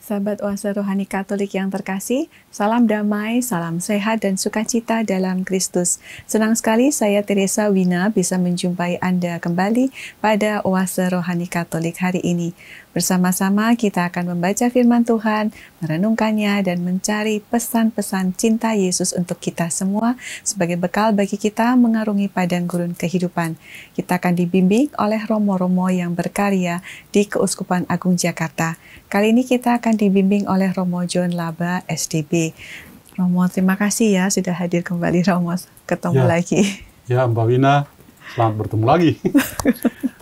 Sahabat Oase Rohani Katolik yang terkasih, salam damai, salam sehat dan sukacita dalam Kristus. Senang sekali saya Teresa Wina bisa menjumpai Anda kembali pada Oase Rohani Katolik hari ini. Bersama-sama kita akan membaca firman Tuhan, merenungkannya dan mencari pesan-pesan cinta Yesus untuk kita semua sebagai bekal bagi kita mengarungi padang gurun kehidupan. Kita akan dibimbing oleh romo-romo yang berkarya di Keuskupan Agung Jakarta. Kali ini kita akan dibimbing oleh Romo John Laba, SDB. Romo, terima kasih ya sudah hadir kembali, Romo. Ketemu lagi. Ya, Mbak Wina, selamat bertemu lagi.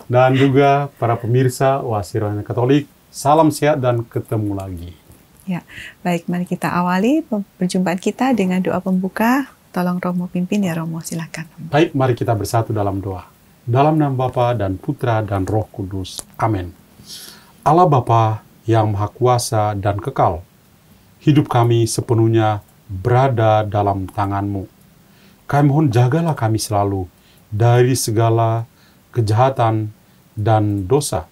Dan juga para pemirsa Oase Rohani Katolik, salam sehat dan ketemu lagi. Ya, baik, mari kita awali perjumpaan kita dengan doa pembuka. Tolong Romo pimpin ya, Romo, silakan. Baik, mari kita bersatu dalam doa. Dalam nama Bapa dan Putra dan Roh Kudus. Amin. Allah Bapa yang Maha Kuasa dan Kekal, hidup kami sepenuhnya berada dalam tangan-Mu. Kami mohon jagalah kami selalu dari segala kejahatan dan dosa.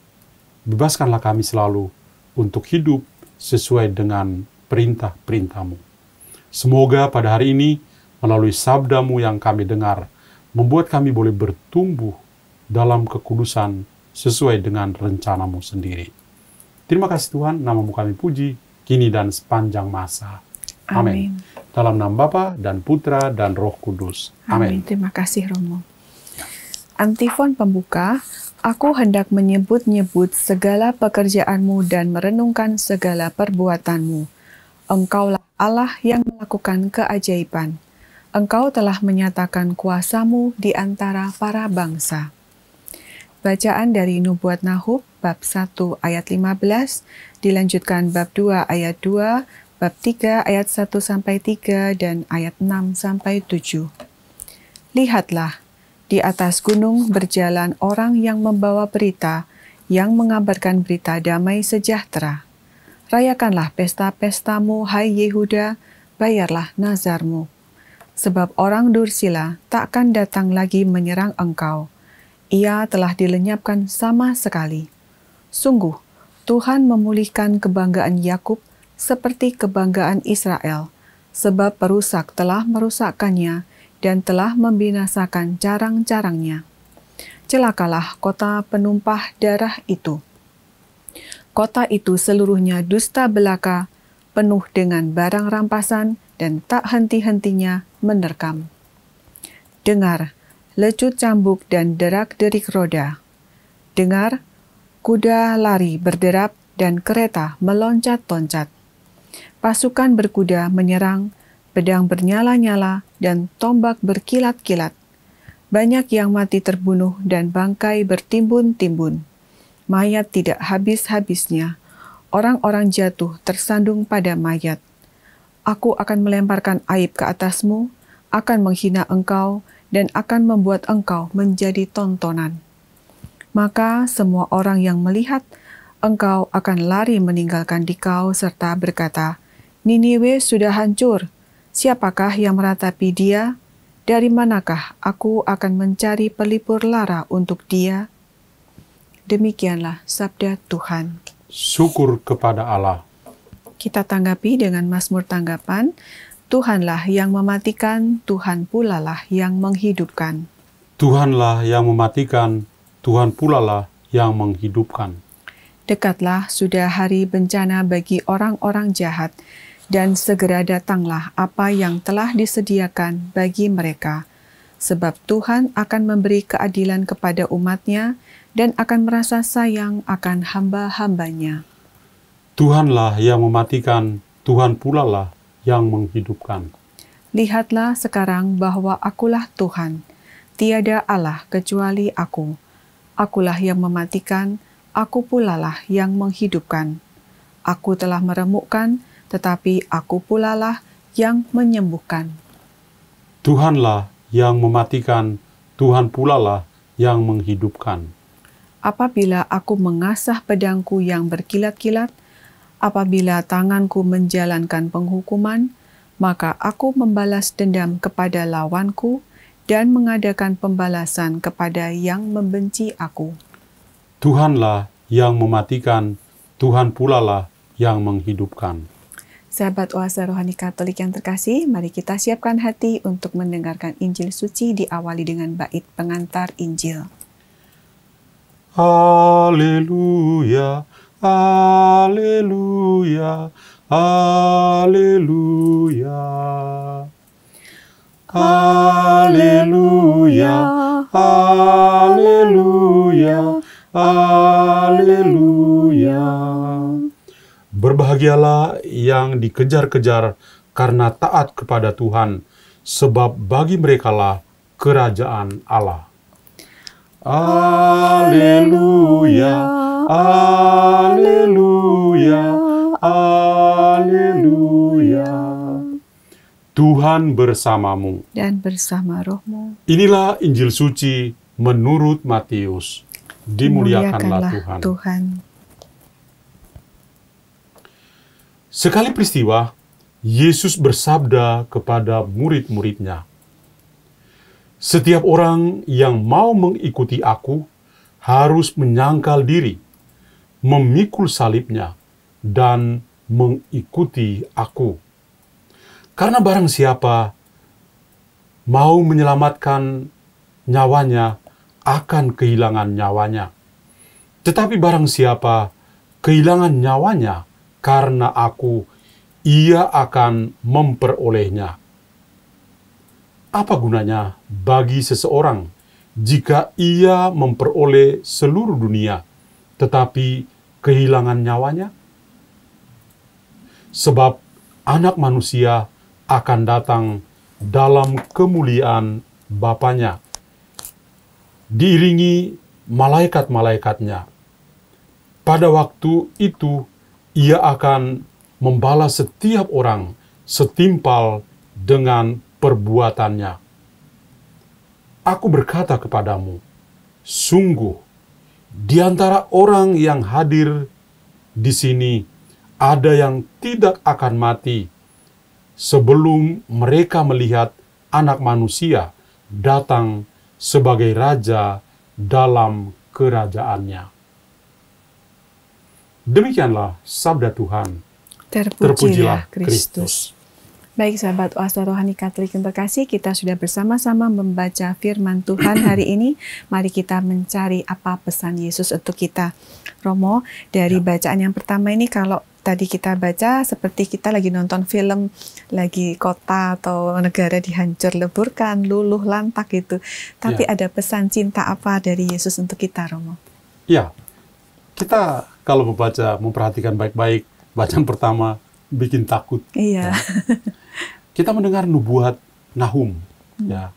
Bebaskanlah kami selalu untuk hidup sesuai dengan perintah-perintah-Mu. Semoga pada hari ini, melalui sabda-Mu yang kami dengar, membuat kami boleh bertumbuh dalam kekudusan sesuai dengan rencana-Mu sendiri. Terima kasih Tuhan, nama-Mu kami puji, kini dan sepanjang masa. Amin. Dalam nama Bapa dan Putra dan Roh Kudus. Amin. Terima kasih Romo. Antifon pembuka, aku hendak menyebut-nyebut segala pekerjaan-Mu dan merenungkan segala perbuatan-Mu. Engkaulah Allah yang melakukan keajaiban. Engkau telah menyatakan kuasa-Mu di antara para bangsa. Bacaan dari Nubuat Nahum, bab 1 ayat 15, dilanjutkan bab 2 ayat 2, bab 3 ayat 1-3, dan ayat 6-7. Lihatlah, di atas gunung berjalan orang yang membawa berita, yang mengabarkan berita damai sejahtera. Rayakanlah pesta-pestamu, hai Yehuda, bayarlah nazarmu. Sebab orang dursila takkan datang lagi menyerang engkau. Ia telah dilenyapkan sama sekali. Sungguh, Tuhan memulihkan kebanggaan Yakub seperti kebanggaan Israel, sebab perusak telah merusakkannya dan telah membinasakan carang-carangnya. Celakalah kota penumpah darah itu. Kota itu seluruhnya dusta belaka, penuh dengan barang rampasan dan tak henti-hentinya menerkam. Dengar, lecut cambuk dan derak-derik roda. Dengar, kuda lari berderap dan kereta meloncat-loncat. Pasukan berkuda menyerang, pedang bernyala-nyala dan tombak berkilat-kilat. Banyak yang mati terbunuh dan bangkai bertimbun-timbun. Mayat tidak habis-habisnya. Orang-orang jatuh tersandung pada mayat. Aku akan melemparkan aib ke atasmu, akan menghina engkau, dan akan membuat engkau menjadi tontonan. Maka semua orang yang melihat engkau akan lari meninggalkan dikau serta berkata, Niniwe sudah hancur, siapakah yang meratapi dia? Dari manakah aku akan mencari pelipur lara untuk dia? Demikianlah sabda Tuhan. Syukur kepada Allah. Kita tanggapi dengan Mazmur tanggapan, Tuhanlah yang mematikan, Tuhan pula lah yang menghidupkan. Tuhanlah yang mematikan, Tuhan pula lah yang menghidupkan. Dekatlah sudah hari bencana bagi orang-orang jahat, dan segera datanglah apa yang telah disediakan bagi mereka. Sebab Tuhan akan memberi keadilan kepada umat-Nya, dan akan merasa sayang akan hamba-hambanya. Tuhanlah yang mematikan, Tuhan pula lah yang menghidupkan. Lihatlah sekarang bahwa akulah Tuhan, tiada Allah kecuali aku. Akulah yang mematikan, aku pula lah yang menghidupkan. Aku telah meremukkan, tetapi aku pula lah yang menyembuhkan. Tuhanlah yang mematikan, Tuhan pula lah yang menghidupkan. Apabila aku mengasah pedangku yang berkilat-kilat, apabila tanganku menjalankan penghukuman, maka aku membalas dendam kepada lawanku dan mengadakan pembalasan kepada yang membenci aku. Tuhanlah yang mematikan, Tuhan pula lah yang menghidupkan. Sahabat Oase Rohani Katolik yang terkasih, mari kita siapkan hati untuk mendengarkan Injil suci diawali dengan bait pengantar Injil. Haleluya, haleluya, haleluya. Haleluya, haleluya, haleluya. Berbahagialah yang dikejar-kejar karena taat kepada Tuhan, sebab bagi merekalah kerajaan Allah. Haleluya, haleluya, haleluya. Tuhan bersamamu. Dan bersama rohmu. Inilah Injil suci menurut Matius. Dimuliakanlah Tuhan. Sekali peristiwa, Yesus bersabda kepada murid-muridnya, "Setiap orang yang mau mengikuti aku harus menyangkal diri, memikul salibnya, dan mengikuti aku. Karena barang siapa mau menyelamatkan nyawanya, akan kehilangan nyawanya. Tetapi barang siapa kehilangan nyawanya karena aku, ia akan memperolehnya. Apa gunanya bagi seseorang jika ia memperoleh seluruh dunia, tetapi kehilangan nyawanya? Sebab Anak Manusia akan datang dalam kemuliaan Bapanya, diiringi malaikat-malaikatnya. Pada waktu itu, ia akan membalas setiap orang setimpal dengan perbuatannya. Aku berkata kepadamu, sungguh, di antara orang yang hadir di sini, ada yang tidak akan mati sebelum mereka melihat Anak Manusia datang sebagai Raja dalam kerajaannya." Demikianlah sabda Tuhan. Terpujilah Kristus. Baik sahabat Oase Rohani Katolik yang terkasih, kita sudah bersama-sama membaca firman Tuhan hari ini. Mari kita mencari apa pesan Yesus untuk kita. Romo, dari bacaan yang pertama ini, kalau tadi kita baca seperti kita lagi nonton film, lagi kota atau negara dihancur leburkan, luluh lantak gitu. Tapi ada pesan cinta apa dari Yesus untuk kita, Romo? Ya, kita kalau memperhatikan baik-baik, bacaan pertama bikin takut. Iya. Kita mendengar nubuat Nahum. Ya,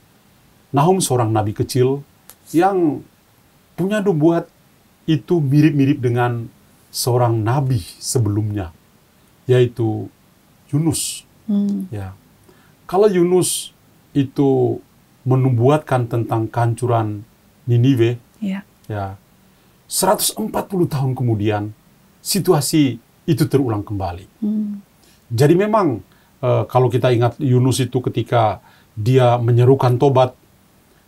Nahum seorang nabi kecil yang punya nubuat itu mirip-mirip dengan seorang nabi sebelumnya, yaitu Yunus. Ya, kalau Yunus itu menubuatkan tentang kehancuran Niniwe, ya, 140 tahun kemudian situasi itu terulang kembali. Jadi memang kalau kita ingat Yunus itu ketika dia menyerukan tobat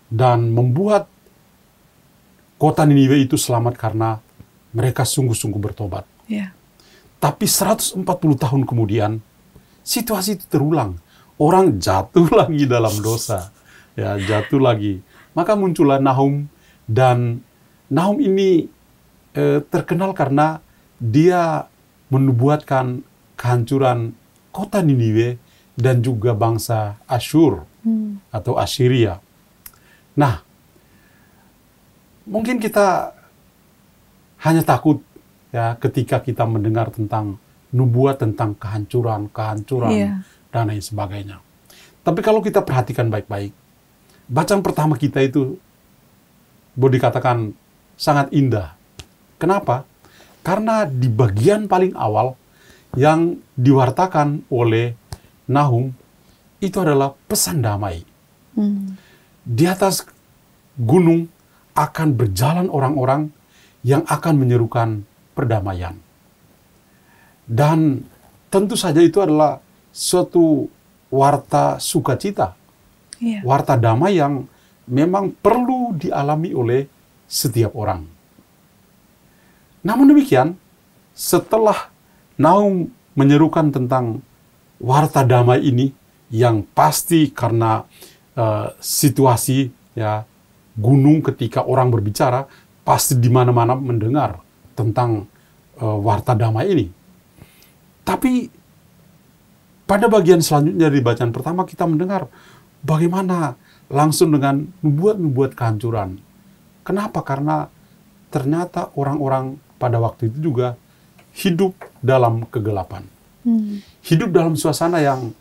dan membuat kota Niniwe itu selamat karena mereka sungguh-sungguh bertobat. Yeah. Tapi 140 tahun kemudian situasi itu terulang. Orang jatuh lagi dalam dosa. Ya, jatuh lagi. Maka muncullah Nahum, dan Nahum ini terkenal karena dia menubuatkan kehancuran kota Niniwe dan juga bangsa Asyur atau Assyria. Nah, mungkin kita hanya takut ya ketika kita mendengar tentang nubuat tentang kehancuran dan lain sebagainya. Tapi kalau kita perhatikan baik-baik, bacaan pertama kita itu boleh dikatakan sangat indah. Kenapa? Karena di bagian paling awal yang diwartakan oleh Nahum itu adalah pesan damai. Di atas gunung akan berjalan orang-orang yang akan menyerukan perdamaian. Dan tentu saja itu adalah suatu warta sukacita, warta damai yang memang perlu dialami oleh setiap orang. Namun demikian, setelah Nahum menyerukan tentang warta damai ini yang pasti karena situasi ya gunung ketika orang berbicara pasti di mana-mana mendengar tentang warta damai ini. Tapi pada bagian selanjutnya di bacaan pertama kita mendengar bagaimana langsung dengan nubuat-nubuat kehancuran. Kenapa? Karena ternyata orang-orang pada waktu itu juga hidup dalam kegelapan. Hidup dalam suasana yang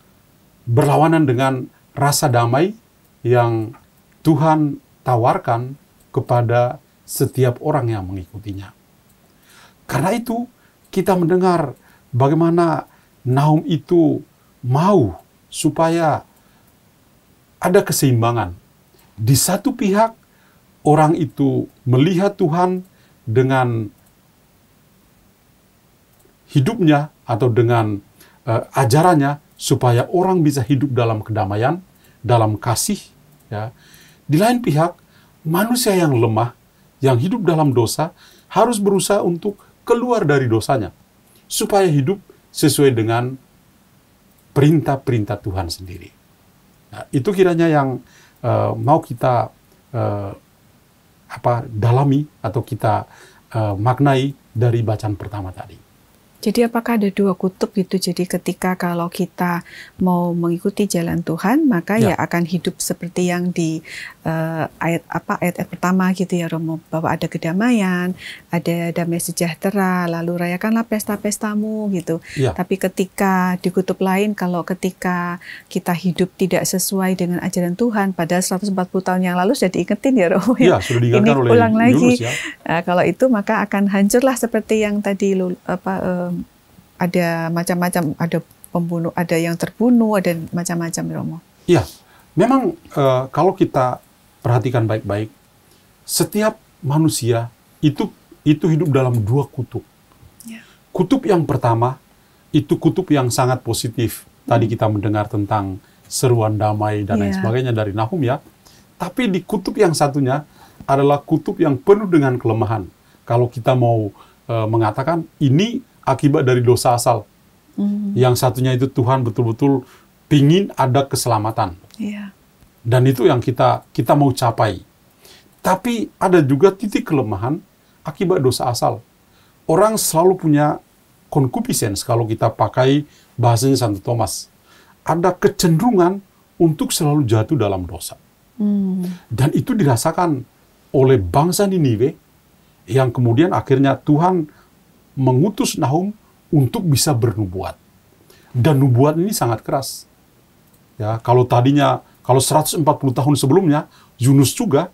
berlawanan dengan rasa damai yang Tuhan tawarkan kepada setiap orang yang mengikutinya. Karena itu kita mendengar bagaimana Nahum itu mau supaya ada keseimbangan. Di satu pihak orang itu melihat Tuhan dengan hidupnya atau dengan ajarannya supaya orang bisa hidup dalam kedamaian, dalam kasih. Ya. Di lain pihak, manusia yang lemah, yang hidup dalam dosa, harus berusaha untuk keluar dari dosanya, supaya hidup sesuai dengan perintah-perintah Tuhan sendiri. Nah, itu kiranya yang mau kita dalami atau kita maknai dari bacaan pertama tadi. Jadi apakah ada dua kutub gitu? Jadi ketika kalau kita mau mengikuti jalan Tuhan, maka ya akan hidup seperti yang di ayat pertama gitu ya Romo, bahwa ada kedamaian, ada damai sejahtera, lalu rayakanlah pesta-pestamu gitu. Ya. Tapi ketika di kutub lain, kalau ketika kita hidup tidak sesuai dengan ajaran Tuhan, padahal 140 tahun yang lalu sudah diingetin ya Romo. Ya, sudah diingatkan oleh ulang lagi. Yunus, ya. Nah, kalau itu maka akan hancurlah seperti yang tadi ada macam-macam, ada pembunuh, ada yang terbunuh, ada macam-macam Romo. Iya, memang kalau kita perhatikan baik-baik, setiap manusia itu hidup dalam dua kutub. Ya. Kutub yang pertama itu kutub yang sangat positif. Tadi kita mendengar tentang seruan damai dan lain sebagainya dari Nahum ya. Tapi di kutub yang satunya adalah kutub yang penuh dengan kelemahan. Kalau kita mau mengatakan ini akibat dari dosa asal. Yang satunya itu Tuhan betul-betul pingin ada keselamatan. Yeah. Dan itu yang kita mau capai. Tapi ada juga titik kelemahan akibat dosa asal. Orang selalu punya concupiscence, kalau kita pakai bahasanya Santo Thomas. Ada kecenderungan untuk selalu jatuh dalam dosa. Dan itu dirasakan oleh bangsa Niniwe, yang kemudian akhirnya Tuhan mengutus Nahum untuk bisa bernubuat. Dan nubuat ini sangat keras. Ya, kalau 140 tahun sebelumnya, Yunus juga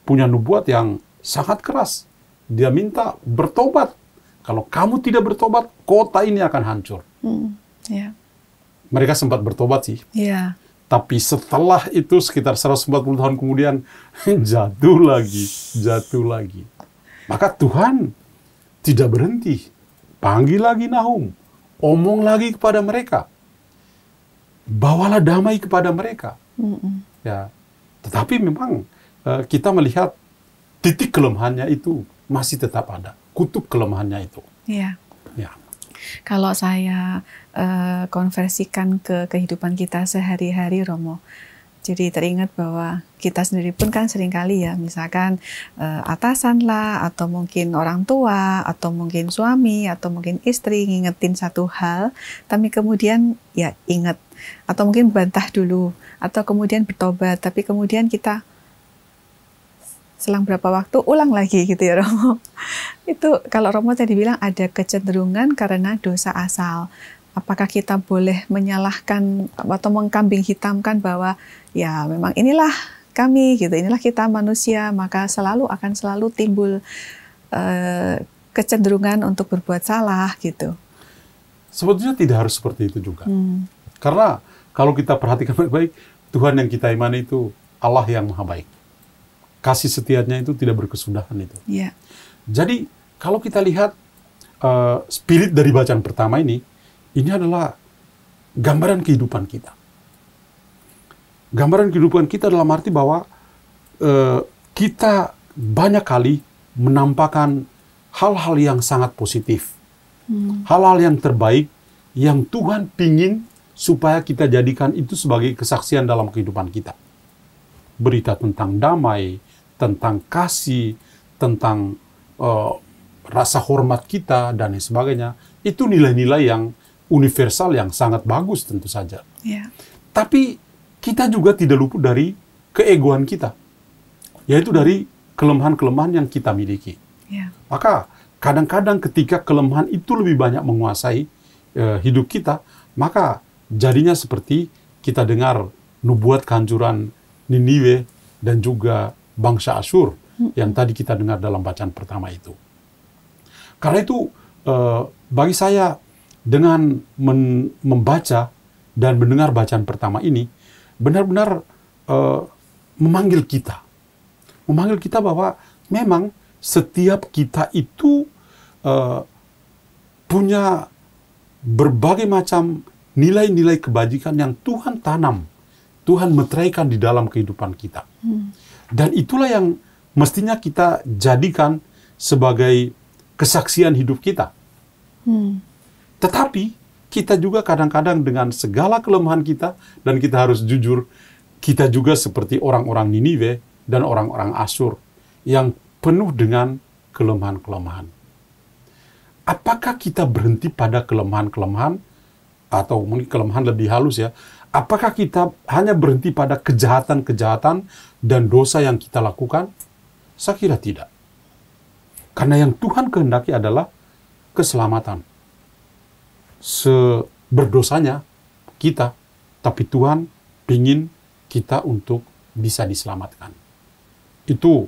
punya nubuat yang sangat keras. Dia minta bertobat. Kalau kamu tidak bertobat, kota ini akan hancur. Yeah. Mereka sempat bertobat sih. Yeah. Tapi setelah itu sekitar 140 tahun kemudian, jatuh lagi. Maka Tuhan tidak berhenti. Panggil lagi Nahum. Omong lagi kepada mereka. Bawalah damai kepada mereka. Ya. Tetapi memang kita melihat titik kelemahannya itu masih tetap ada. Kutub kelemahannya itu. Iya. Ya. Kalau saya konversikan ke kehidupan kita sehari-hari, Romo, jadi teringat bahwa kita sendiri pun kan seringkali ya, misalkan atasan lah, atau mungkin orang tua, atau mungkin suami, atau mungkin istri ngingetin satu hal, tapi kemudian ya ingat, atau mungkin bantah dulu, atau kemudian bertobat, tapi kemudian kita selang berapa waktu ulang lagi gitu ya Romo. Itu kalau Romo tadi bilang ada kecenderungan karena dosa asal. Apakah kita boleh menyalahkan atau mengkambing hitamkan bahwa ya memang inilah kami gitu, inilah kita manusia, maka akan selalu timbul kecenderungan untuk berbuat salah gitu. Sebetulnya tidak harus seperti itu juga. Karena kalau kita perhatikan baik-baik, Tuhan yang kita imani itu Allah yang maha baik. Kasih setianya itu tidak berkesudahan itu. Yeah. Jadi kalau kita lihat spirit dari bacaan pertama ini adalah gambaran kehidupan kita. Gambaran kehidupan kita dalam arti bahwa kita banyak kali menampakkan hal-hal yang sangat positif. Hal-hal yang terbaik yang Tuhan pingin supaya kita jadikan itu sebagai kesaksian dalam kehidupan kita. Berita tentang damai, tentang kasih, tentang rasa hormat kita, dan sebagainya. Itu nilai-nilai yang universal yang sangat bagus tentu saja. Tapi kita juga tidak luput dari keegoan kita, yaitu dari kelemahan-kelemahan yang kita miliki. Maka kadang-kadang ketika kelemahan itu lebih banyak menguasai hidup kita, maka jadinya seperti kita dengar nubuat kehancuran Niniwe dan juga bangsa Asyur yang tadi kita dengar dalam bacaan pertama itu. Karena itu bagi saya dengan membaca dan mendengar bacaan pertama ini benar-benar memanggil kita bahwa memang setiap kita itu punya berbagai macam nilai-nilai kebajikan yang Tuhan tanam, Tuhan meteraikan di dalam kehidupan kita. Dan itulah yang mestinya kita jadikan sebagai kesaksian hidup kita. Tetapi kita juga kadang-kadang dengan segala kelemahan kita, dan kita harus jujur, kita juga seperti orang-orang Niniwe dan orang-orang Asyur yang penuh dengan kelemahan-kelemahan. Apakah kita berhenti pada kelemahan-kelemahan, atau mungkin kelemahan lebih halus ya, apakah kita hanya berhenti pada kejahatan-kejahatan dan dosa yang kita lakukan? Saya kira tidak. Karena yang Tuhan kehendaki adalah keselamatan. Seberdosanya kita, tapi Tuhan ingin kita untuk bisa diselamatkan. Itu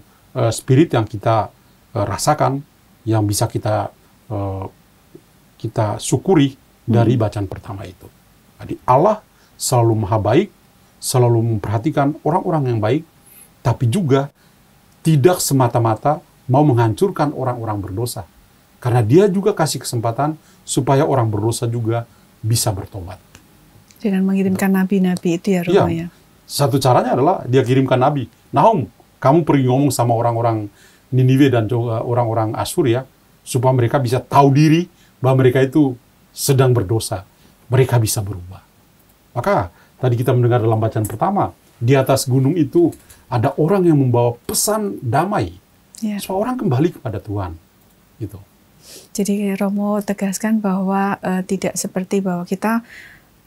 spirit yang kita rasakan, yang bisa kita syukuri dari bacaan pertama itu. Jadi Allah selalu maha baik, selalu memperhatikan orang-orang yang baik, tapi juga tidak semata-mata mau menghancurkan orang-orang berdosa. Karena dia juga kasih kesempatan supaya orang berdosa juga bisa bertobat. Dengan mengirimkan nabi-nabi itu ya, Romo ya? Satu caranya adalah dia kirimkan nabi. Nahum, kamu pergi ngomong sama orang-orang Niniwe dan juga orang-orang Asyur ya, supaya mereka bisa tahu diri bahwa mereka itu sedang berdosa. Mereka bisa berubah. Maka tadi kita mendengar dalam bacaan pertama, di atas gunung itu ada orang yang membawa pesan damai. Supaya orang kembali kepada Tuhan. Gitu. Jadi Romo tegaskan bahwa tidak seperti bahwa kita,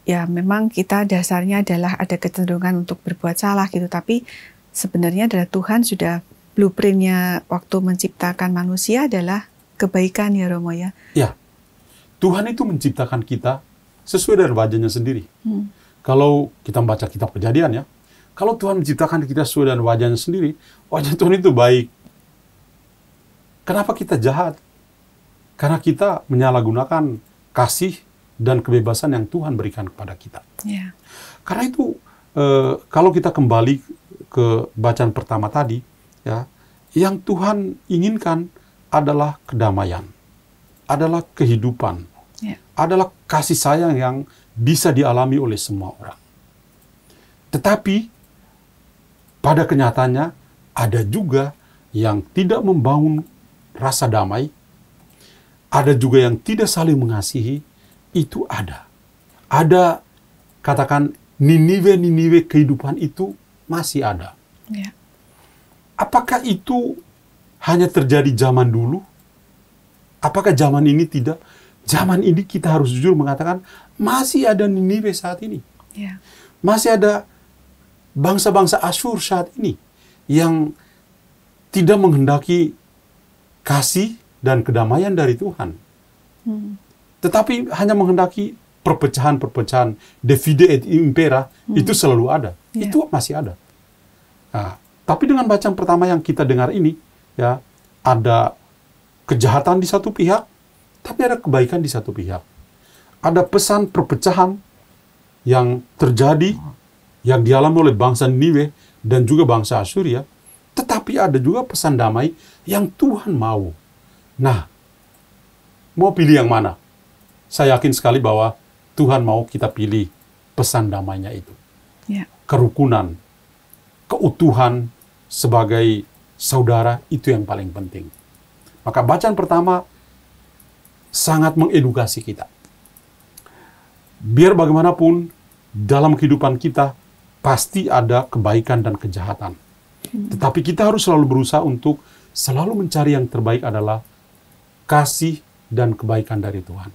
ya memang kita dasarnya adalah ada kecenderungan untuk berbuat salah gitu. Tapi sebenarnya adalah Tuhan sudah blueprintnya waktu menciptakan manusia adalah kebaikan ya Romo ya? Ya, Tuhan itu menciptakan kita sesuai dari wajahnya sendiri. Kalau kita membaca kitab Kejadian ya, kalau Tuhan menciptakan kita sesuai dengan wajahnya sendiri, wajah Tuhan itu baik. Kenapa kita jahat? Karena kita menyalahgunakan kasih dan kebebasan yang Tuhan berikan kepada kita. Karena itu, kalau kita kembali ke bacaan pertama tadi, ya, yang Tuhan inginkan adalah kedamaian, adalah kehidupan, adalah kasih sayang yang bisa dialami oleh semua orang. Tetapi pada kenyataannya ada juga yang tidak membangun rasa damai, ada juga yang tidak saling mengasihi, itu ada. Ada, katakan, Niniwe kehidupan itu masih ada. Apakah itu hanya terjadi zaman dulu? Apakah zaman ini tidak? Zaman ini kita harus jujur mengatakan, masih ada Niniwe saat ini. Masih ada bangsa-bangsa Asyur saat ini yang tidak menghendaki kasih dan kedamaian dari Tuhan. Tetapi hanya menghendaki perpecahan-perpecahan, divide et impera, itu selalu ada. Itu masih ada. Nah, tapi dengan bacaan pertama yang kita dengar ini, ya, ada kejahatan di satu pihak, tapi ada kebaikan di satu pihak. Ada pesan perpecahan yang terjadi, yang dialami oleh bangsa Niniwe dan juga bangsa Asyur, tetapi ada juga pesan damai yang Tuhan mau. Nah, mau pilih yang mana? Saya yakin sekali bahwa Tuhan mau kita pilih pesan damainya itu. Kerukunan, keutuhan sebagai saudara, itu yang paling penting. Maka bacaan pertama sangat mengedukasi kita. Biar bagaimanapun, dalam kehidupan kita, pasti ada kebaikan dan kejahatan. Tetapi kita harus selalu berusaha untuk selalu mencari yang terbaik adalah kasih dan kebaikan dari Tuhan.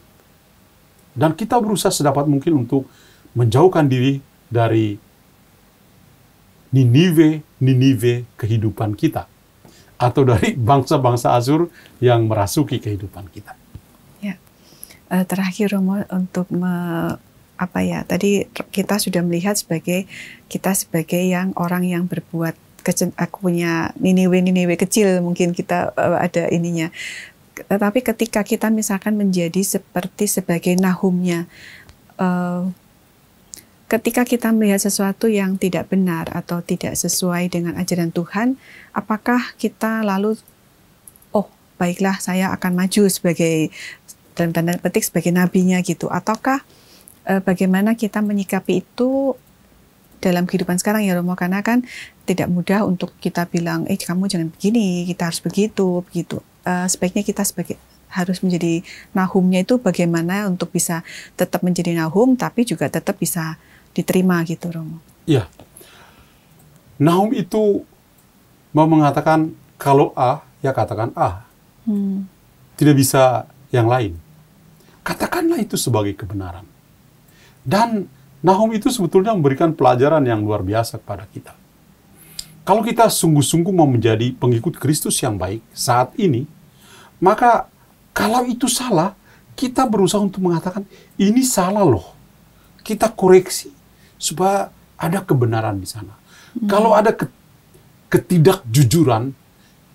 Dan kita berusaha sedapat mungkin untuk menjauhkan diri dari Niniwe kehidupan kita. Atau dari bangsa-bangsa Asyur yang merasuki kehidupan kita. Ya. Terakhir Romo, untuk tadi kita sudah melihat kita sebagai orang yang berbuat aku punya Niniwe kecil, mungkin kita ada ininya. Tetapi ketika kita misalkan menjadi sebagai Nahumnya, ketika kita melihat sesuatu yang tidak benar atau tidak sesuai dengan ajaran Tuhan, apakah kita lalu, oh baiklah saya akan maju sebagai, dalam tanda petik, sebagai nabinya gitu, ataukah bagaimana kita menyikapi itu dalam kehidupan sekarang ya Romo, karena kan tidak mudah untuk kita bilang, kamu jangan begini, kita harus begitu. Sebaiknya kita harus menjadi Nahumnya itu bagaimana untuk bisa tetap menjadi Nahum, tapi juga tetap bisa diterima gitu Romo. Iya. Nahum itu mau mengatakan kalau A, ya katakan A. Tidak bisa yang lain. Katakanlah itu sebagai kebenaran. Dan Nahum itu sebetulnya memberikan pelajaran yang luar biasa kepada kita. Kalau kita sungguh-sungguh mau menjadi pengikut Kristus yang baik saat ini, maka kalau itu salah, kita berusaha untuk mengatakan, ini salah loh. Kita koreksi, supaya ada kebenaran di sana. Kalau ada ketidakjujuran,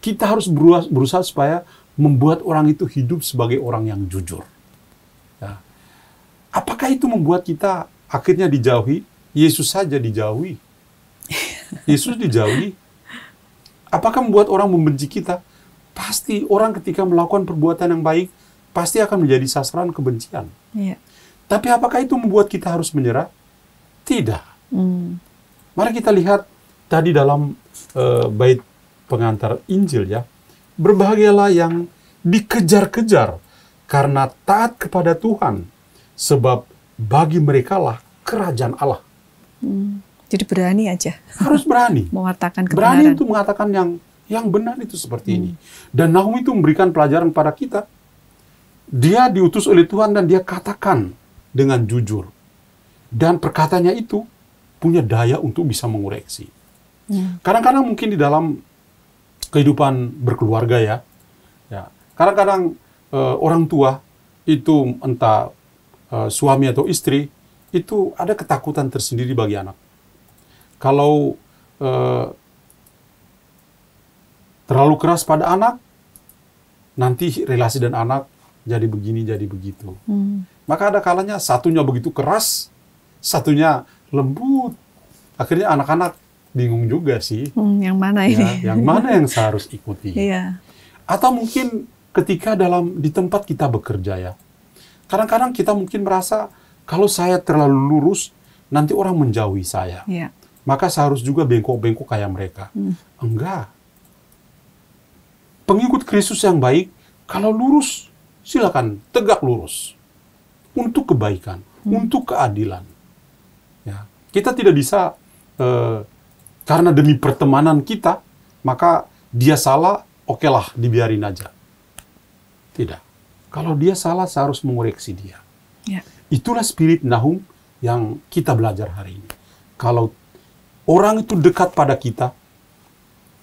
kita harus berusaha supaya membuat orang itu hidup sebagai orang yang jujur. Ya. Apakah itu membuat kita akhirnya dijauhi? Yesus saja dijauhi. Yesus dijauhi. Apakah membuat orang membenci kita? Pasti orang ketika melakukan perbuatan yang baik, pasti akan menjadi sasaran kebencian. Iya. Tapi apakah itu membuat kita harus menyerah? Tidak. Mari kita lihat tadi dalam bait pengantar Injil ya. Berbahagialah yang dikejar-kejar karena taat kepada Tuhan, sebab bagi merekalah kerajaan Allah. Jadi berani aja. Harus berani. Mewartakan kebenaran. Berani untuk mengatakan yang benar itu seperti ini. Dan Nahum itu memberikan pelajaran pada kita. Dia diutus oleh Tuhan dan dia katakan dengan jujur. Dan perkataannya itu punya daya untuk bisa mengoreksi. Kadang-kadang mungkin di dalam kehidupan berkeluarga ya kadang-kadang orang tua itu entah suami atau istri itu ada ketakutan tersendiri bagi anak. Kalau terlalu keras pada anak, nanti relasi dan anak jadi begini, jadi begitu. Maka ada kalanya satunya begitu keras, satunya lembut. Akhirnya anak-anak bingung juga sih. Yang mana ini? Yang mana yang saya harus ikuti? Iya. Atau mungkin ketika di tempat kita bekerja ya. Kadang-kadang kita mungkin merasa kalau saya terlalu lurus, nanti orang menjauhi saya. Iya. Maka saya harus juga bengkok-bengkok kayak mereka. Enggak. Pengikut Kristus yang baik, kalau lurus, silakan tegak lurus. Untuk kebaikan, untuk keadilan. Ya. Kita tidak bisa, karena demi pertemanan kita, maka dia salah, okelah, dibiarin aja. Tidak. Kalau dia salah, saya harus mengoreksi dia. Ya. Itulah spirit Nahum yang kita belajar hari ini. Kalau orang itu dekat pada kita,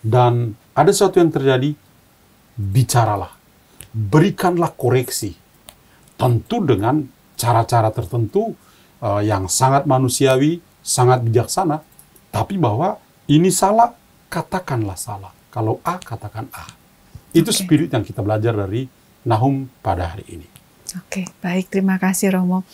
dan ada sesuatu yang terjadi, bicaralah. Berikanlah koreksi. Tentu dengan cara-cara tertentu yang sangat manusiawi, sangat bijaksana. Tapi bahwa ini salah, katakanlah salah. Kalau A, katakan A. Itu spirit yang kita belajar dari Nahum pada hari ini. Oke, baik. Terima kasih Romo.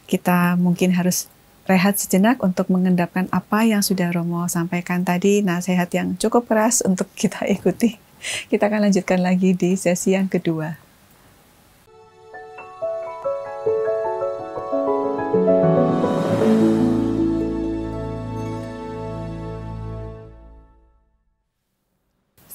Kita mungkin harus rehat sejenak untuk mengendapkan apa yang sudah Romo sampaikan tadi. Nasihat yang cukup keras untuk kita ikuti. Kita akan lanjutkan lagi di sesi yang kedua.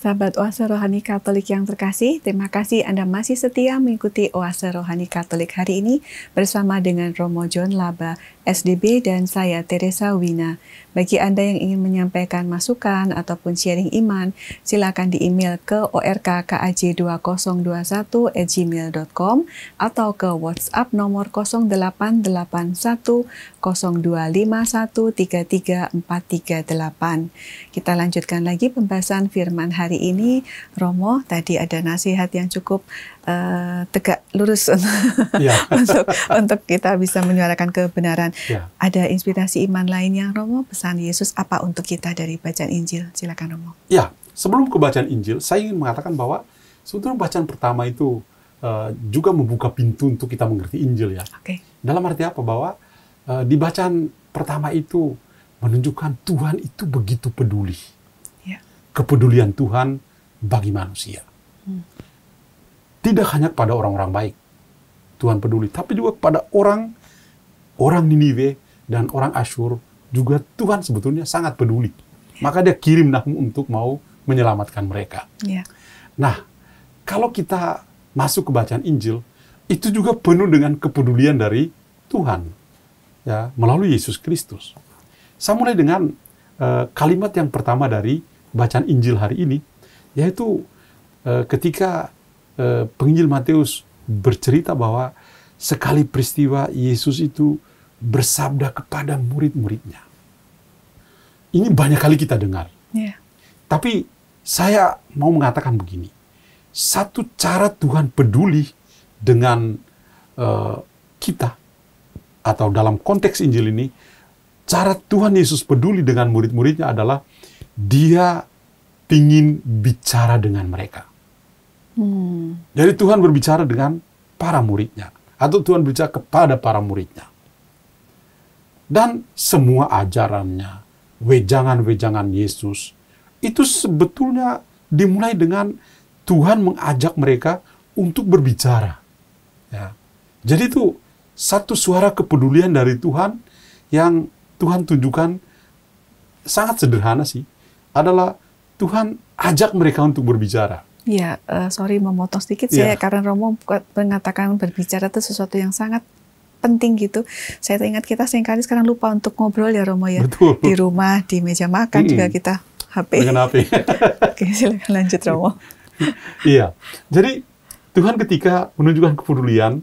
Sahabat Oase Rohani Katolik yang terkasih, terima kasih Anda masih setia mengikuti Oase Rohani Katolik hari ini bersama dengan Romo John Laba, SDB, dan saya Teresa Wina. Bagi Anda yang ingin menyampaikan masukan ataupun sharing iman, silakan di-email ke orkaj2021@gmail.com atau ke WhatsApp nomor 0881 0251 33438. Kita lanjutkan lagi pembahasan firman hari ini. Romo, tadi ada nasihat yang cukup tegak lurus untuk kita bisa menyuarakan kebenaran. Ya. Ada inspirasi iman lain yang Romo, pesan Yesus apa untuk kita dari bacaan Injil? Silakan Romo. Ya, sebelum ke bacaan Injil, saya ingin mengatakan bahwa sebetulnya bacaan pertama itu juga membuka pintu untuk kita mengerti Injil ya. Oke. Dalam arti apa? Bahwa di bacaan pertama itu menunjukkan Tuhan itu begitu peduli. Ya. Kepedulian Tuhan bagi manusia. Tidak hanya kepada orang-orang baik Tuhan peduli, tapi juga kepada orang Niniwe dan orang Asyur juga Tuhan sebetulnya sangat peduli. Maka dia kirim Nahum untuk mau menyelamatkan mereka. Ya. Nah, kalau kita masuk ke bacaan Injil, itu juga penuh dengan kepedulian dari Tuhan, ya, melalui Yesus Kristus. Saya mulai dengan kalimat yang pertama dari bacaan Injil hari ini, yaitu ketika penginjil Matius bercerita bahwa sekali peristiwa Yesus itu bersabda kepada murid-muridnya. Ini banyak kali kita dengar. Yeah. Tapi saya mau mengatakan begini. Satu cara Tuhan peduli dengan kita, atau dalam konteks Injil ini, cara Tuhan Yesus peduli dengan murid-muridnya adalah Dia ingin bicara dengan mereka. Jadi Tuhan berbicara dengan para muridnya, atau Tuhan berbicara kepada para muridnya. Dan semua ajarannya, wejangan-wejangan Yesus, itu sebetulnya dimulai dengan Tuhan mengajak mereka untuk berbicara. Ya. Jadi itu satu suara kepedulian dari Tuhan yang Tuhan tunjukkan sangat sederhana sih, adalah Tuhan ajak mereka untuk berbicara. Ya, sorry memotong sedikit saya, karena Romo mengatakan berbicara itu sesuatu yang sangat penting gitu. Saya ingat kita seringkali sekarang lupa untuk ngobrol ya Romo ya. Betul. Di rumah, di meja makan juga kita HP. Dengan HP. Oke, silakan lanjut Romo. Iya, jadi Tuhan ketika menunjukkan kepedulian,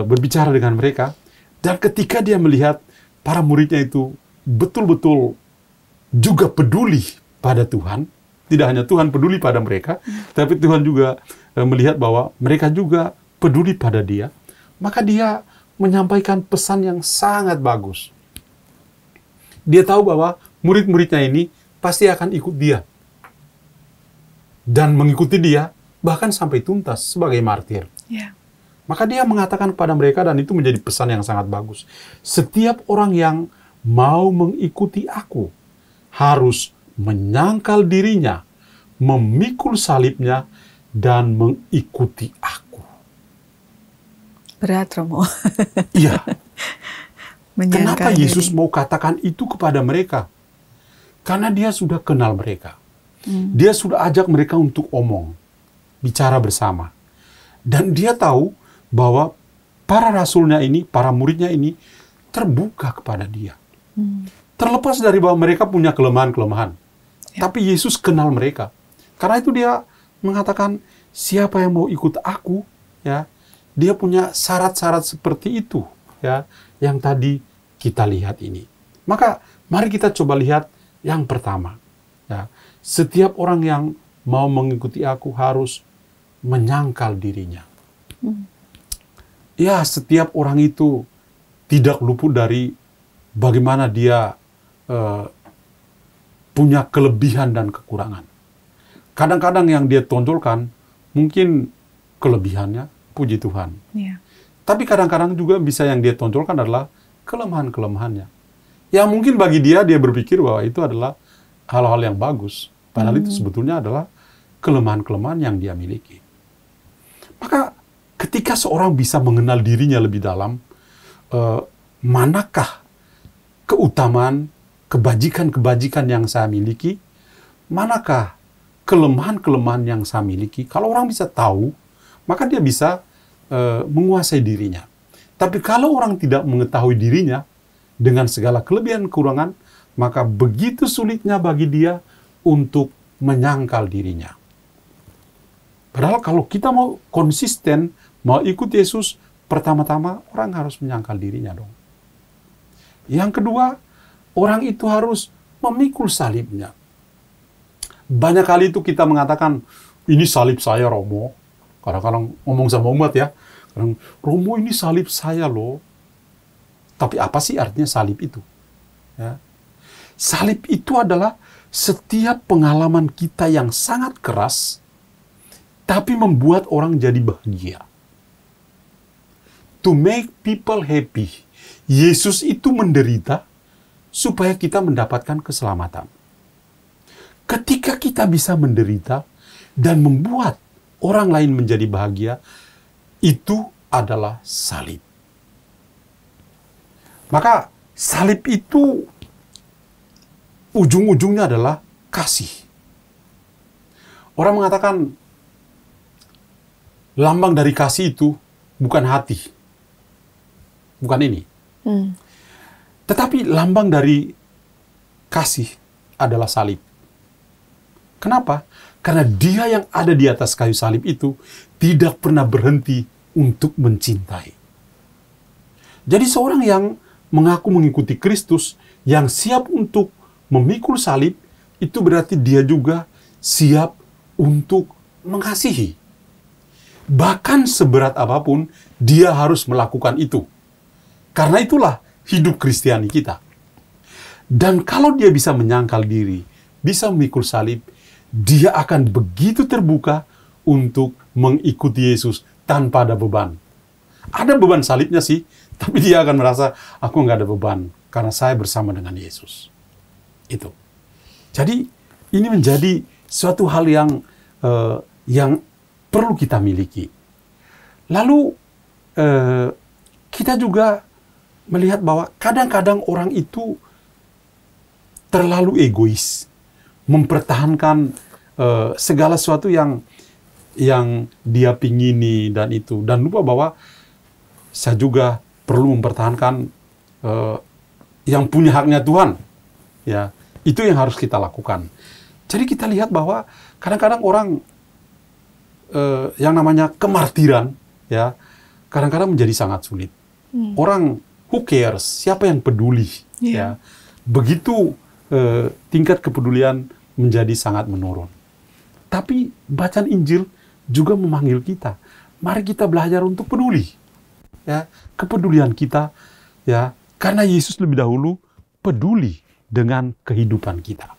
berbicara dengan mereka, dan ketika Dia melihat para muridnya itu betul-betul juga peduli pada Tuhan, tidak hanya Tuhan peduli pada mereka, tapi Tuhan juga melihat bahwa mereka juga peduli pada Dia, maka Dia menyampaikan pesan yang sangat bagus. Dia tahu bahwa murid-muridnya ini pasti akan ikut Dia, dan mengikuti Dia bahkan sampai tuntas sebagai martir. Yeah. Maka Dia mengatakan kepada mereka, dan itu menjadi pesan yang sangat bagus. Setiap orang yang mau mengikuti Aku harus menyangkal dirinya, memikul salibnya, dan mengikuti Aku. Berat Romo. Iya. Kenapa Yesus mau katakan itu kepada mereka? Karena Dia sudah kenal mereka. Dia sudah ajak mereka untuk omong, bicara bersama. Dan Dia tahu bahwa para rasulnya ini, para muridnya ini, terbuka kepada Dia. Terlepas dari bahwa mereka punya kelemahan-kelemahan. Ya. Tapi Yesus kenal mereka. Karena itu Dia mengatakan, siapa yang mau ikut Aku, ya, Dia punya syarat-syarat seperti itu, ya, yang tadi kita lihat ini. Maka mari kita coba lihat yang pertama. Ya, setiap orang yang mau mengikuti Aku harus menyangkal dirinya. Ya, setiap orang itu tidak luput dari bagaimana dia punya kelebihan dan kekurangan. Kadang-kadang yang dia tonjolkan mungkin kelebihannya, puji Tuhan. Yeah. Tapi kadang-kadang juga bisa yang dia tonjolkan adalah kelemahan-kelemahannya. Ya mungkin bagi dia berpikir bahwa itu adalah hal-hal yang bagus. Padahal itu sebetulnya adalah kelemahan-kelemahan yang dia miliki. Maka ketika seorang bisa mengenal dirinya lebih dalam, manakah keutamaan, kebajikan-kebajikan yang saya miliki, manakah kelemahan-kelemahan yang saya miliki. Kalau orang bisa tahu, maka dia bisa menguasai dirinya. Tapi kalau orang tidak mengetahui dirinya dengan segala kelebihan kekurangan, maka begitu sulitnya bagi dia untuk menyangkal dirinya. Padahal kalau kita mau konsisten, mau ikut Yesus, pertama-tama orang harus menyangkal dirinya dong. Yang kedua, orang itu harus memikul salibnya. Banyak kali itu kita mengatakan, ini salib saya, Romo. Kadang-kadang ngomong sama umat ya, kadang, Romo ini salib saya loh. Tapi apa sih artinya salib itu? Ya. Salib itu adalah setiap pengalaman kita yang sangat keras, tapi membuat orang jadi bahagia. To make people happy. Yesus itu menderita supaya kita mendapatkan keselamatan. Ketika kita bisa menderita dan membuat orang lain menjadi bahagia, itu adalah salib. Maka salib itu ujung-ujungnya adalah kasih. Orang mengatakan lambang dari kasih itu bukan hati. Bukan ini. Tetapi lambang dari kasih adalah salib. Kenapa? Karena dia yang ada di atas kayu salib itu tidak pernah berhenti untuk mencintai. Jadi seorang yang mengaku mengikuti Kristus, yang siap untuk memikul salib, itu berarti dia juga siap untuk mengasihi. Bahkan seberat apapun, dia harus melakukan itu. Karena itulah hidup Kristiani kita. Dan kalau dia bisa menyangkal diri, bisa memikul salib, dia akan begitu terbuka untuk mengikuti Yesus tanpa ada beban. Ada beban salibnya sih, tapi dia akan merasa, aku nggak ada beban, karena saya bersama dengan Yesus. Itu. Jadi, ini menjadi suatu hal yang perlu kita miliki. Lalu, kita juga melihat bahwa kadang-kadang orang itu terlalu egois, mempertahankan segala sesuatu yang dia pingini dan itu, dan lupa bahwa saya juga perlu mempertahankan yang punya haknya Tuhan. Ya, itu yang harus kita lakukan. Jadi kita lihat bahwa kadang-kadang orang yang namanya kemartiran, ya, kadang-kadang menjadi sangat sulit. Orang who cares? Siapa yang peduli? Ya, begitu tingkat kepedulian menjadi sangat menurun. Tapi bacaan Injil juga memanggil kita. Mari kita belajar untuk peduli. Ya, kepedulian kita, ya, karena Yesus lebih dahulu peduli dengan kehidupan kita.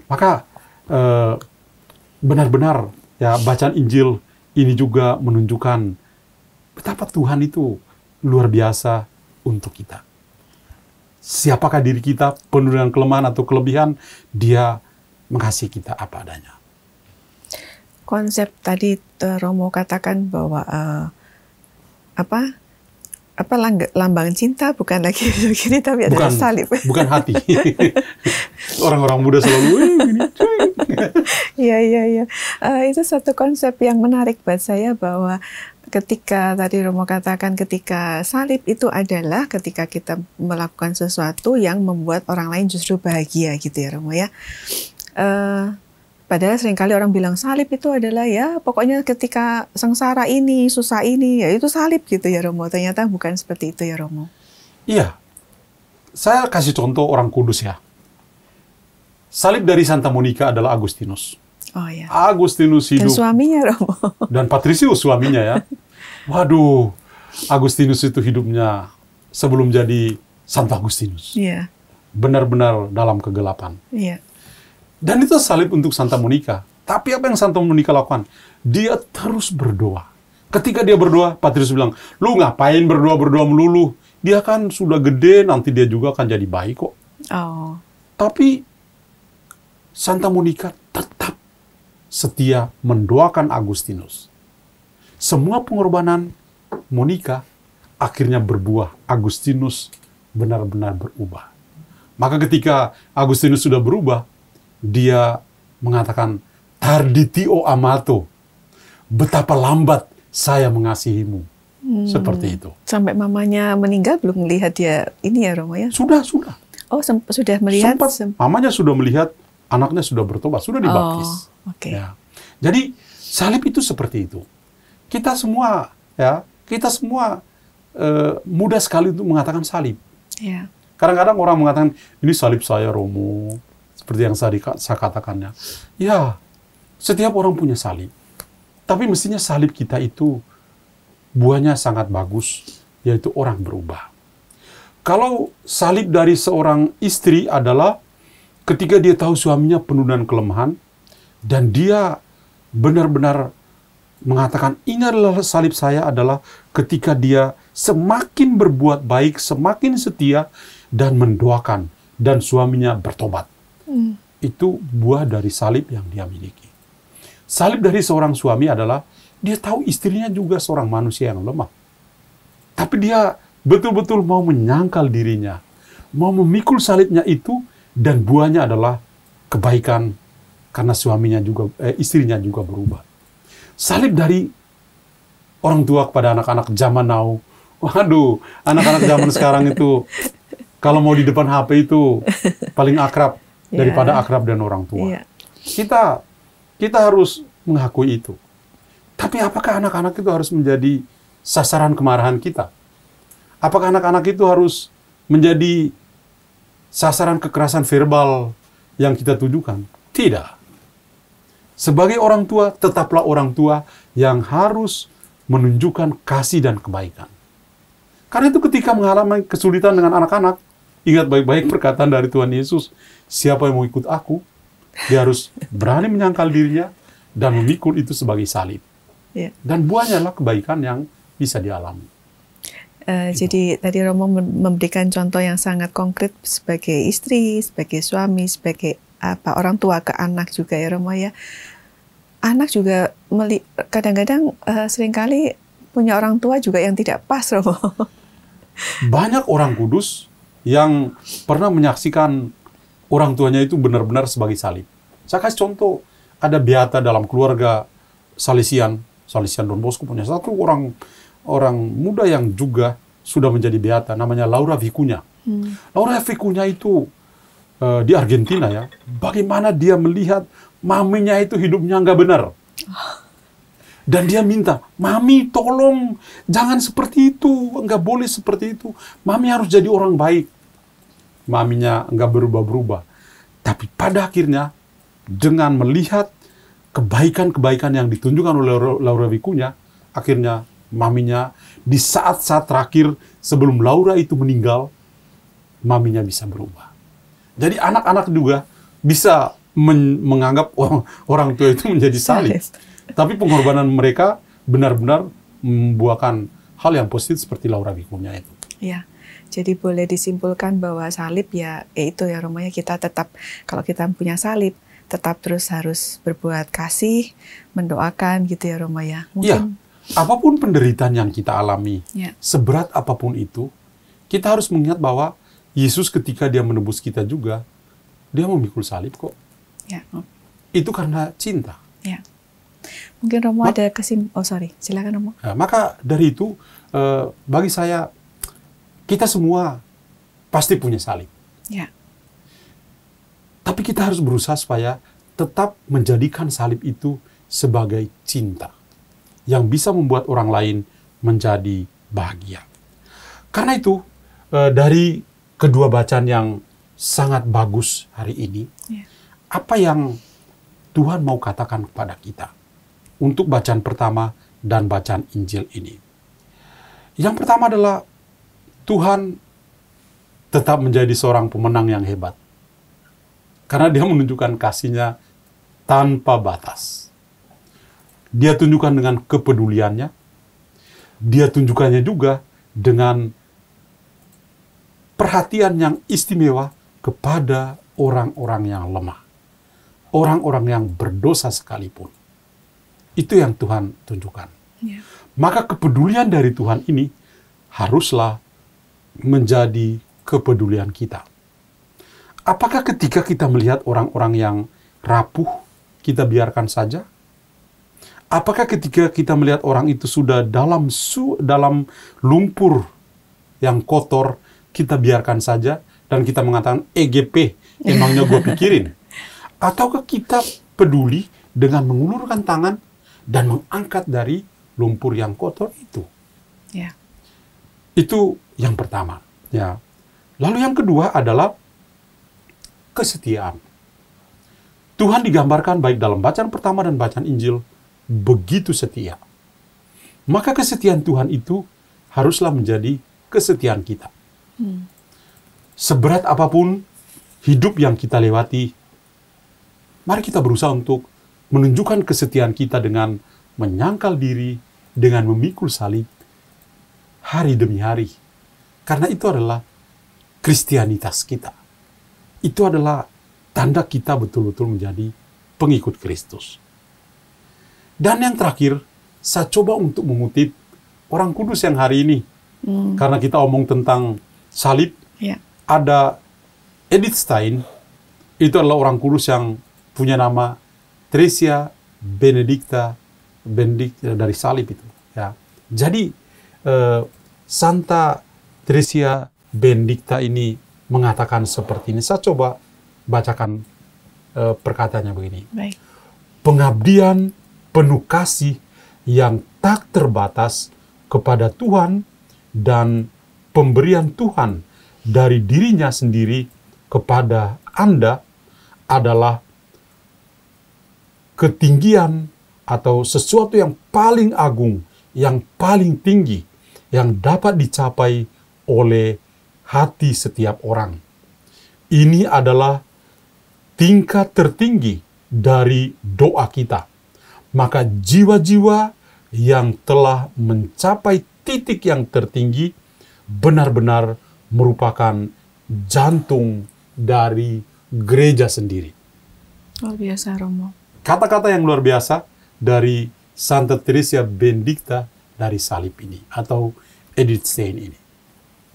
Maka benar-benar ya bacaan Injil ini juga menunjukkan betapa Tuhan itu luar biasa untuk kita. Siapakah diri kita, penuh dengan kelemahan atau kelebihan, Dia mengasihi kita apa adanya. Konsep tadi Romo katakan bahwa lambang cinta bukan lagi begini, tapi adalah salib. Bukan hati. Orang-orang muda selalu gini. Iya. Itu satu konsep yang menarik buat saya, bahwa ketika tadi Romo katakan ketika salib itu adalah ketika kita melakukan sesuatu yang membuat orang lain justru bahagia gitu ya Romo ya. Padahal seringkali orang bilang salib itu adalah ya pokoknya ketika sengsara ini, susah ini, ya itu salib gitu ya Romo. Ternyata bukan seperti itu ya Romo. Iya. Saya kasih contoh orang kudus ya. Salib dari Santa Monica adalah Agustinus. Oh ya. Agustinus hidup. Dan suaminya Romo. Dan Patrisius suaminya ya. Waduh, Agustinus itu hidupnya sebelum jadi Santo Agustinus. Iya. Benar-benar dalam kegelapan. Iya. Dan itu salib untuk Santa Monica. Tapi apa yang Santa Monica lakukan? Dia terus berdoa. Ketika dia berdoa, Patrisius bilang, lu ngapain berdoa melulu? Dia kan sudah gede, nanti dia juga akan jadi baik kok. Oh. Tapi Santa Monica tetap setia mendoakan Agustinus. Semua pengorbanan Monica akhirnya berbuah. Agustinus benar-benar berubah. Maka ketika Agustinus sudah berubah, dia mengatakan, tarditio amato, betapa lambat saya mengasihimu. Seperti itu. Sampai mamanya meninggal belum melihat dia ini ya Romo ya? Sudah. Oh, sudah melihat? Mamanya sudah melihat, anaknya sudah bertobat, sudah dibaptis. Okay. Ya. Jadi salib itu seperti itu. Kita semua mudah sekali untuk mengatakan salib. Yeah. Kadang-kadang orang mengatakan, ini salib saya Romo, seperti yang saya katakannya. Ya, setiap orang punya salib. Tapi mestinya salib kita itu buahnya sangat bagus, yaitu orang berubah. Kalau salib dari seorang istri adalah ketika dia tahu suaminya penuh dengan kelemahan, dan dia benar-benar mengatakan, ini adalah salib saya, adalah ketika dia semakin berbuat baik, semakin setia, dan mendoakan, dan suaminya bertobat. Itu buah dari salib yang dia miliki. Salib dari seorang suami adalah dia tahu istrinya juga seorang manusia yang lemah. Tapi dia betul-betul mau menyangkal dirinya, mau memikul salibnya itu, dan buahnya adalah kebaikan karena istrinya juga berubah. Salib dari orang tua kepada anak-anak zaman now. Waduh, anak-anak zaman sekarang itu kalau mau di depan HP itu paling akrab daripada akrab dan orang tua. Kita harus mengakui itu. Tapi apakah anak-anak itu harus menjadi sasaran kemarahan kita? Apakah anak-anak itu harus menjadi sasaran kekerasan verbal yang kita tujukan? Tidak. Sebagai orang tua, tetaplah orang tua yang harus menunjukkan kasih dan kebaikan. Karena itu ketika mengalami kesulitan dengan anak-anak, ingat baik-baik perkataan dari Tuhan Yesus, siapa yang mau ikut aku, dia harus berani menyangkal dirinya dan memikul itu sebagai salib. Dan buahnya adalah kebaikan yang bisa dialami. Jadi tadi Romo memberikan contoh yang sangat konkret sebagai istri, sebagai suami, sebagai orang tua ke anak juga ya Romo ya. Anak juga kadang-kadang seringkali punya orang tua juga yang tidak pas Romo. Banyak orang kudus yang pernah menyaksikan orang tuanya itu benar-benar sebagai salib. Saya kasih contoh, ada beata dalam keluarga Salesian Don Bosco punya satu orang muda yang juga sudah menjadi beata, namanya Laura Vicuña. Laura Vicuña itu di Argentina ya, bagaimana dia melihat maminya itu hidupnya nggak benar. Dan dia minta, mami tolong, jangan seperti itu, nggak boleh seperti itu. Mami harus jadi orang baik. Maminya nggak berubah-berubah. Tapi pada akhirnya, dengan melihat kebaikan-kebaikan yang ditunjukkan oleh Laura Vicuña, akhirnya maminya di saat-saat terakhir sebelum Laura itu meninggal, maminya bisa berubah. Jadi anak-anak juga bisa menganggap orang tua itu menjadi salib. Tapi pengorbanan mereka benar-benar membuahkan hal yang positif seperti Laura Vicuña itu. Ya, jadi boleh disimpulkan bahwa salib ya itu ya Romo ya, kita tetap kalau kita punya salib tetap terus harus berbuat kasih, mendoakan gitu ya Romo ya. Mungkin apapun penderitaan yang kita alami, seberat apapun itu, kita harus mengingat bahwa Yesus ketika dia menebus kita juga, dia memikul salib kok. Ya. Itu karena cinta. Ya. Mungkin Romo ada silakan Romo. Nah, maka dari itu, bagi saya, kita semua pasti punya salib. Ya. Tapi kita harus berusaha supaya tetap menjadikan salib itu sebagai cinta yang bisa membuat orang lain menjadi bahagia. Karena itu, dari kedua bacaan yang sangat bagus hari ini, apa yang Tuhan mau katakan kepada kita untuk bacaan pertama dan bacaan Injil ini? Yang pertama adalah Tuhan tetap menjadi seorang pemenang yang hebat. Karena dia menunjukkan kasih-Nya tanpa batas. Dia tunjukkan dengan kepeduliannya. Dia tunjukkannya juga dengan perhatian yang istimewa kepada orang-orang yang lemah. Orang-orang yang berdosa sekalipun. Itu yang Tuhan tunjukkan. Ya. Maka kepedulian dari Tuhan ini haruslah menjadi kepedulian kita. Apakah ketika kita melihat orang-orang yang rapuh, kita biarkan saja? Apakah ketika kita melihat orang itu sudah dalam lumpur yang kotor, kita biarkan saja dan kita mengatakan EGP, emangnya gue pikirin? Ataukah kita peduli dengan mengulurkan tangan dan mengangkat dari lumpur yang kotor itu? Ya. Itu yang pertama. Ya. Lalu yang kedua adalah kesetiaan. Tuhan digambarkan baik dalam bacaan pertama dan bacaan Injil begitu setia. Maka kesetiaan Tuhan itu haruslah menjadi kesetiaan kita. Seberat apapun hidup yang kita lewati, mari kita berusaha untuk menunjukkan kesetiaan kita dengan menyangkal diri, dengan memikul salib hari demi hari. Karena itu adalah Kristianitas kita. Itu adalah tanda kita betul-betul menjadi pengikut Kristus. Dan yang terakhir, saya coba untuk mengutip orang kudus yang hari ini. Karena kita omong tentang salib, ada Edith Stein, itu adalah orang kudus yang punya nama Theresia Benedicta dari salib itu. Ya. Jadi, Santa Theresia Benedicta ini mengatakan seperti ini. Saya coba bacakan perkataannya begini. Baik. Pengabdian penuh kasih yang tak terbatas kepada Tuhan dan pemberian Tuhan dari dirinya sendiri kepada Anda adalah ketinggian atau sesuatu yang paling agung, yang paling tinggi, yang dapat dicapai oleh hati setiap orang. Ini adalah tingkat tertinggi dari doa kita. Maka jiwa-jiwa yang telah mencapai titik yang tertinggi benar-benar merupakan jantung dari gereja sendiri. Luar biasa, Romo. Kata-kata yang luar biasa dari Santa Theresia Benedicta dari salib ini, atau Edith Stein ini.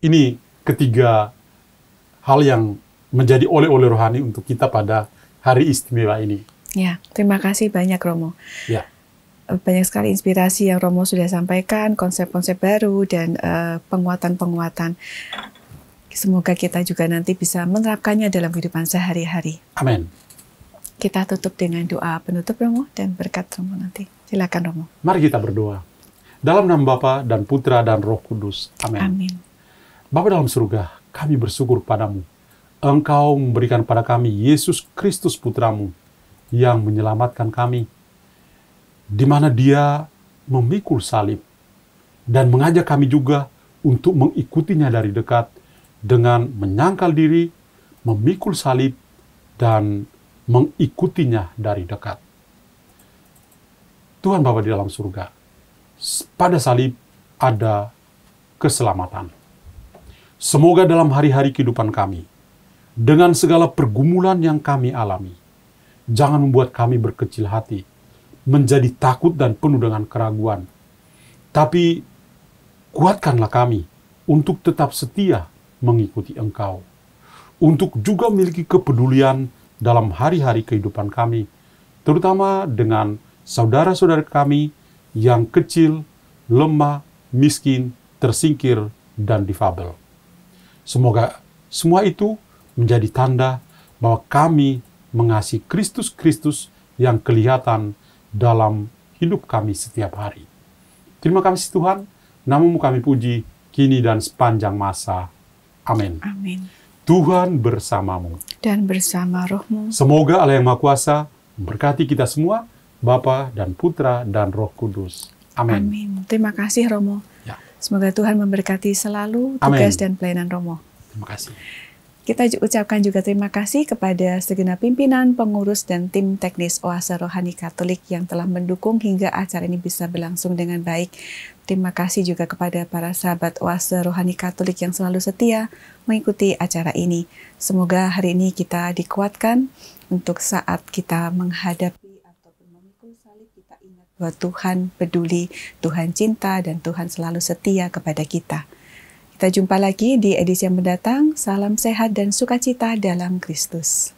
Ini ketiga hal yang menjadi oleh-oleh rohani untuk kita pada hari istimewa ini. Ya, terima kasih banyak, Romo. Ya. Banyak sekali inspirasi yang Romo sudah sampaikan, konsep-konsep baru, dan penguatan-penguatan. Semoga kita juga nanti bisa menerapkannya dalam kehidupan sehari-hari. Amin. Kita tutup dengan doa penutup, Romo, dan berkat Romo nanti. Silakan, Romo. Mari kita berdoa. Dalam nama Bapa dan Putra dan Roh Kudus. Amin. Amin. Bapa dalam surga, kami bersyukur padamu. Engkau memberikan pada kami Yesus Kristus Putramu yang menyelamatkan kami, di mana Dia memikul salib dan mengajak kami juga untuk mengikutinya dari dekat dengan menyangkal diri, memikul salib, dan mengikutinya dari dekat. Tuhan Bapa di dalam surga, pada salib ada keselamatan. Semoga dalam hari-hari kehidupan kami, dengan segala pergumulan yang kami alami, jangan membuat kami berkecil hati, menjadi takut dan penuh dengan keraguan. Tapi kuatkanlah kami untuk tetap setia mengikuti Engkau. Untuk juga memiliki kepedulian dalam hari-hari kehidupan kami, terutama dengan saudara-saudara kami yang kecil, lemah, miskin, tersingkir, dan difabel. Semoga semua itu menjadi tanda bahwa kami mengasihi Kristus yang kelihatan dalam hidup kami setiap hari. Terima kasih Tuhan, namamu kami puji, kini dan sepanjang masa. Amin. Amin. Tuhan bersamamu. Dan bersama rohmu. Semoga Allah yang Maha Kuasa memberkati kita semua, Bapa dan Putra dan Roh Kudus. Amin. Amin. Terima kasih Romo. Ya. Semoga Tuhan memberkati selalu tugas dan pelayanan Romo. Terima kasih. Kita ucapkan juga terima kasih kepada segenap pimpinan, pengurus, dan tim teknis Oase Rohani Katolik yang telah mendukung hingga acara ini bisa berlangsung dengan baik. Terima kasih juga kepada para sahabat Oase Rohani Katolik yang selalu setia mengikuti acara ini. Semoga hari ini kita dikuatkan untuk saat kita menghadapi ataupun memikul salib, kita ingat bahwa Tuhan peduli, Tuhan cinta, dan Tuhan selalu setia kepada kita. Kita jumpa lagi di edisi yang mendatang. Salam sehat dan sukacita dalam Kristus.